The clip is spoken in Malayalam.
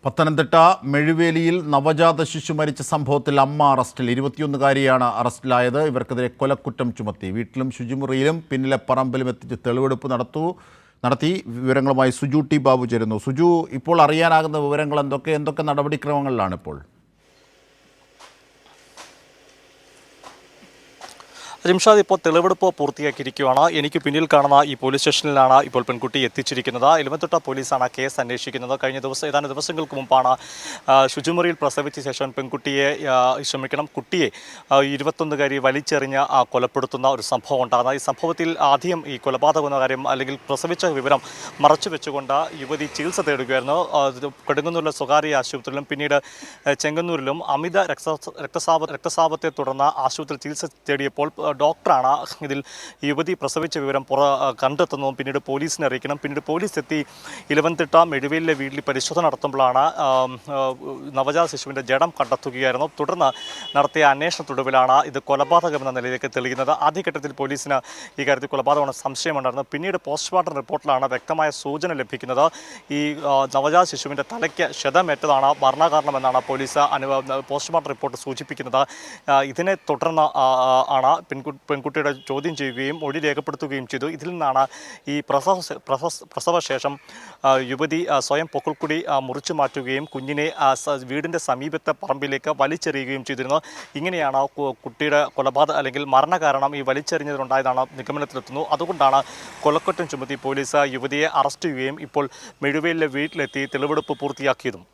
പത്തനംതിട്ട മെഴുവേലിയിൽ നവജാത ശിശു മരിച്ച സംഭവത്തിൽ അമ്മ അറസ്റ്റിൽ. 21-കാരിയാണ് അറസ്റ്റിലായത്. ഇവർക്കെതിരെ കൊലക്കുറ്റം ചുമത്തി. വീട്ടിലും ശുചിമുറിയിലും പിന്നിലെ പറമ്പിലും എത്തിച്ച് തെളിവെടുപ്പ് നടത്തി. വിവരങ്ങളുമായി സുജു ടി ബാബു ചേരുന്നു. സുജു, ഇപ്പോൾ അറിയാനാകുന്ന വിവരങ്ങൾ എന്തൊക്കെ നടപടിക്രമങ്ങളിലാണ് ഇപ്പോൾ? ജിംഷാദ്, ഇപ്പോൾ തെളിവെടുപ്പ് പൂർത്തിയാക്കിയിരിക്കുകയാണ്. എനിക്ക് പിന്നിൽ കാണുന്ന ഈ പോലീസ് സ്റ്റേഷനിലാണ് ഇപ്പോൾ പെൺകുട്ടി എത്തിച്ചിരിക്കുന്നത്. എലമന്തട്ട പോലീസാണ് കേസ് അന്വേഷിക്കുന്നത്. ഏതാനും ദിവസങ്ങൾക്ക് മുമ്പാണ് ശുചിമുറിയിൽ പ്രസവിച്ച ശേഷം കുട്ടിയെ 21-കാരി വലിച്ചെറിഞ്ഞ് കൊലപ്പെടുത്തുന്ന ഒരു സംഭവം ഉണ്ടാകുന്നത്. ഈ സംഭവത്തിൽ ആദ്യം ഈ കൊലപാതകം എന്ന കാര്യം അല്ലെങ്കിൽ പ്രസവിച്ച വിവരം മറച്ചു വെച്ചുകൊണ്ട് യുവതി ചികിത്സ തേടുകയായിരുന്നു. കൊടുങ്ങല്ലൂരിലെ സ്വകാര്യ ആശുപത്രിയിലും പിന്നീട് ചെങ്ങന്നൂരിലും അമിത രക്തസ്രാവത്തെ തുടർന്ന് ആശുപത്രിയിൽ ചികിത്സ തേടിയപ്പോൾ ഡോക്ടറാണ് ഇതിൽ യുവതി പ്രസവിച്ച വിവരം കണ്ടെത്തുന്നതും പിന്നീട് പോലീസിനെ അറിയിക്കണം. പിന്നീട് പോലീസ് എത്തി എലമന്തട്ട മെഴുവേലിലെ വീട്ടിൽ പരിശോധന നടത്തുമ്പോഴാണ് നവജാത ശിശുവിൻ്റെ ജഡം കണ്ടെത്തുകയായിരുന്നു. തുടർന്ന് നടത്തിയ അന്വേഷണത്തൊടുവിലാണ് ഇത് കൊലപാതകമെന്ന നിലയിലേക്ക് തെളിയുന്നത്. ആദ്യഘട്ടത്തിൽ പോലീസിന് ഈ കാര്യത്തിൽ കൊലപാതകമാണ് സംശയമുണ്ടായിരുന്നു. പിന്നീട് പോസ്റ്റ്മോർട്ടം റിപ്പോർട്ടിലാണ് വ്യക്തമായ സൂചന ലഭിക്കുന്നത്. ഈ നവജാത ശിശുവിൻ്റെ തലയ്ക്ക് ക്ഷതമേറ്റതാണ് മരണകാരണമെന്നാണ് പോലീസ് പോസ്റ്റ്മോർട്ടം റിപ്പോർട്ട് സൂചിപ്പിക്കുന്നത്. ഇതിനെ തുടർന്ന് ആണ് പെൺകുട്ടിയുടെ ചോദ്യം ചെയ്യുകയും മൊഴി രേഖപ്പെടുത്തുകയും ചെയ്തു. ഇതിൽ നിന്നാണ് ഈ പ്രസവശേഷം യുവതി സ്വയം പൊക്കിൾക്കുടി മുറിച്ചു മാറ്റുകയും കുഞ്ഞിനെ വീടിൻ്റെ സമീപത്തെ പറമ്പിലേക്ക് വലിച്ചെറിയുകയും ചെയ്തിരുന്നത്. ഇങ്ങനെയാണ് കുട്ടിയുടെ കൊലപാതകം അല്ലെങ്കിൽ മരണകാരണം ഈ വലിച്ചെറിഞ്ഞതിനുണ്ടായതാണ് നിഗമനത്തിലെത്തുന്നു. അതുകൊണ്ടാണ് കൊലക്കുറ്റം ചുമത്തി പോലീസ് യുവതിയെ അറസ്റ്റ് ചെയ്യുകയും ഇപ്പോൾ മെഴുവേലിലെ വീട്ടിലെത്തി തെളിവെടുപ്പ് പൂർത്തിയാക്കിയതും.